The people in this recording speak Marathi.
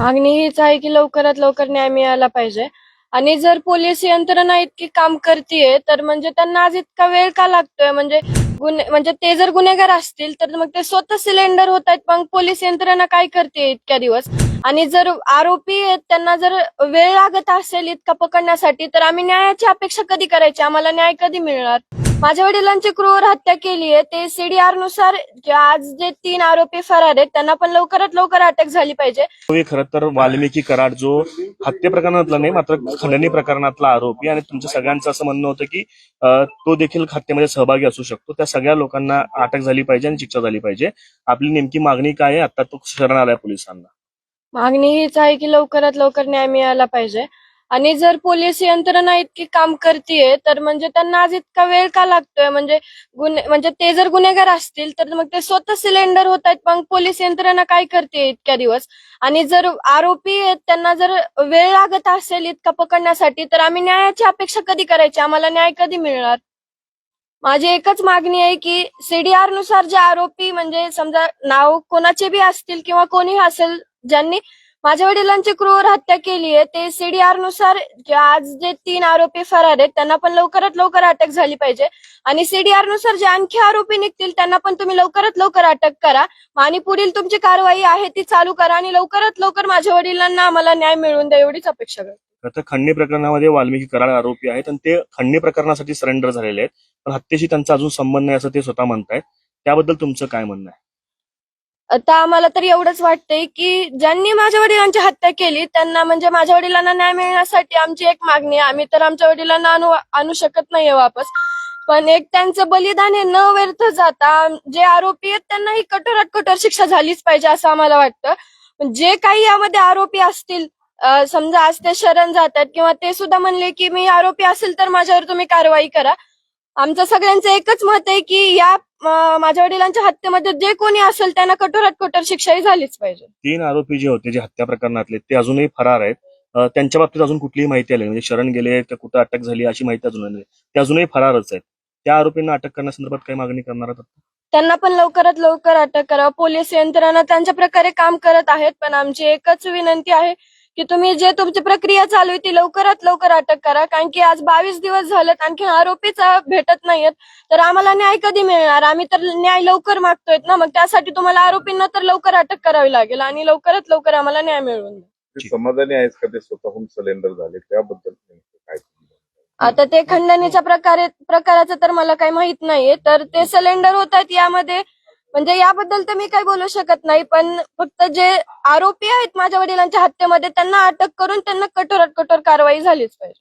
मागणी हीच आहे की लवकरात लवकर न्याय मिळाला पाहिजे. आणि जर पोलीस यंत्रणा इतकी काम करतीये तर म्हणजे त्यांना आज इतका वेळ का लागतोय? म्हणजे ते जर गुन्हेगार असतील तर मग ते स्वतः सिलेंडर होत आहेत, मग पोलीस यंत्रणा काय करते इतक्या दिवस? आणि जर आरोपी आहेत त्यांना जर वेळ लागत असेल इतका पकडण्यासाठी, तर आम्ही न्यायाची अपेक्षा कधी करायची? आम्हाला न्याय कधी मिळणार? माझ्या वडिलांची क्रूर हत्या केली आहे, ते सीडीआर नुसार आज जे 3 आरोपी फरार आहेत त्यांना पण लवकरात लवकर अटक झाली पाहिजे. हे खरं तर वाल्मिकी कराड जो हत्ये प्रकरणातला नाही मात्र खंडणी प्रकरणातला आरोपी आणि तुमच्या सगळ्यांचं असं म्हणणं होतं की तो देखील हत्येमध्ये सहभागी असू शकतो. त्या सगळ्या लोकांना अटक झाली पाहिजे आणि शिक्षा झाली पाहिजे. आपली नेमकी मागणी काय आहे? आता तो शरण आलाय पोलिसांना. मागणी हीच आहे की लवकरात लवकर न्याय मिळाला पाहिजे. आणि जर पोलीस यंत्रणा इतकी काम करतीये तर म्हणजे त्यांना आज इतका वेळ का लागतोय? म्हणजे ते जर गुन्हेगार असतील तर मग ते स्वतः सिलेंडर होत आहेत, मग पोलीस यंत्रणा काय करते इतक्या दिवस? आणि जर आरोपी आहेत त्यांना जर वेळ लागत असेल इतका पकडण्यासाठी, तर आम्ही न्यायाची अपेक्षा कधी करायची? आम्हाला न्याय कधी मिळणार? माझी एकच मागणी आहे की सीडीआर नुसार जे आरोपी म्हणजे समजा नाव कोणाचे बी असतील किंवा कोणी असेल ज्यांनी माझ्या वडिलांची क्रूर हत्या केली आहे, ते सीडीआर नुसार आज जे 3 आरोपी फरार आहेत त्यांना पण लवकरात लवकर अटक झाली पाहिजे. आणि सीडीआर नुसार जे आणखी आरोपी निघतील त्यांना पण तुम्ही लवकरात लवकर अटक करा आणि पुढील तुमची कारवाई आहे ती चालू करा आणि लवकरात लवकर माझ्या वडिलांना आम्हाला न्याय मिळवून द्या, एवढीच अपेक्षा करते. आता खंडणी प्रकरणामध्ये वाल्मिकी कराड आरोपी आहेत आणि ते खंडणी प्रकरणासाठी सरेंडर झालेले आहेत, पण हत्येशी त्यांचा अजून संबंध नाही असं ते स्वतः म्हणतायत. त्याबद्दल तुमचं काय म्हणणं आहे? आता आम्हाला तर एवढंच वाटतंय की ज्यांनी माझ्या वडिलांची हत्या केली त्यांना म्हणजे माझ्या वडिलांना न्याय मिळण्यासाठी आमची एक मागणी आहे. आम्ही तर आमच्या वडिलांना आणू शकत नाहीये वापस, पण एक त्यांचं बलिदान हे न व्यर्थ जाता जे आरोपी आहेत त्यांना ही कठोरात कठोर शिक्षा झालीच पाहिजे असं आम्हाला वाटतं. जे काही यामध्ये आरोपी असतील, समजा आज ते शरण जातात किंवा ते सुद्धा म्हणले की मी आरोपी असेल तर माझ्यावर तुम्ही कारवाई करा. आमचं सगळ्यांचं एकच मत आहे की या माझ्या वडिलांच्या हत्येमध्ये जे कोणी असेल त्यांना कठोरात कठोर शिक्षा ही झालीच पाहिजे. 3 आरोपी जे होते जे हत्या प्रकरणातले ते अजूनही फरार आहेत. त्यांच्या बाबतीत अजून कुठलीही माहिती आली म्हणजे शरण गेले का कुठं अटक झाली अशी माहिती अजून नाही. ते अजूनही फरारच आहेत. त्या आरोपींना अटक करण्यासंदर्भात काही मागणी करणार आहात? त्यांना पण लवकरात लवकर अटक करा. पोलीस यंत्रणा त्यांच्या प्रकारे काम करत आहेत, पण आमची एकच विनंती आहे की तुम्ही जे तुमची प्रक्रिया चालू आहे ती लवकरात लवकर अटक करा. कारण की आज 22 दिवस झालेत आणखी आरोपीच भेटत नाहीयेत, तर आम्हाला न्याय कधी मिळणार? आम्ही तर न्याय लवकर मागतोय ना, मग त्यासाठी तुम्हाला आरोपींना तर लवकर अटक करावी लागेल आणि लवकरात लवकर आम्हाला न्याय मिळवून द्या. समाधानी आहेस का ते स्वतःहून सिलेंडर झाले त्याबद्दल काय? आता ते खंडणीच्या प्रकाराचं तर मला काही माहित नाहीये, तर ते सिलेंडर होत आहेत यामध्ये म्हणजे याबद्दल तर मी काही बोलू शकत नाही, पण फक्त जे आरोपी आहेत माझ्या वडिलांच्या हत्येमध्ये त्यांना अटक करून त्यांना कठोरात कठोर कारवाई झालीच पाहिजे.